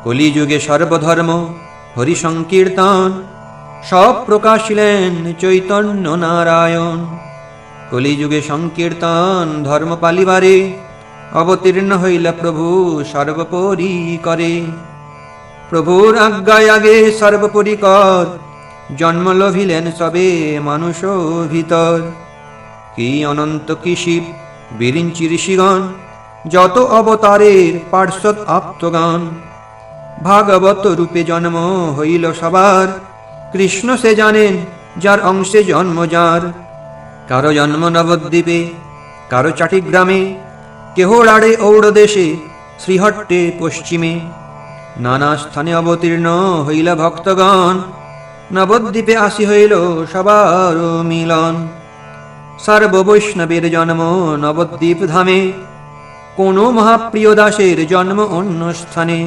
কলিযুগে সর্বধর্ম হরি সংকীর্তন, সব প্রকাশিলেন চৈতন্য নারায়ণ। কলিযুগে সংকীর্তন ধর্ম পালিবারে, অবতীর্ণ হইলা প্রভু সর্বোপরি করে। প্রভুর আজ্ঞায় আগে সর্বপরিকর, জন্ম লভিলেন সবে মানুষ ভিতর। কি অনন্ত কি শিব বিরিঞ্চি ঋষিগণ, যত অবতারের পার্শ্বদ আপ্তগণ। ভাগবত রূপে জন্ম হইল সবার, কৃষ্ণ সে জানেন যার অংশে জন্ম যার। কারো জন্ম নবদ্বীপে, কারো চাটিগ্রামে, কেহ রাড়ে ঔড় দেশে, শ্রীহট্টে পশ্চিমে। নানা স্থানে অবতীর্ণ হইলা ভক্তগণ, নবদ্বীপে আসি হইল সবার মিলন। সর্ব বৈষ্ণবের জন্ম নবদ্বীপ ধামে, কোন মহাপ্রিয় দাসের জন্ম অন্য স্থানে।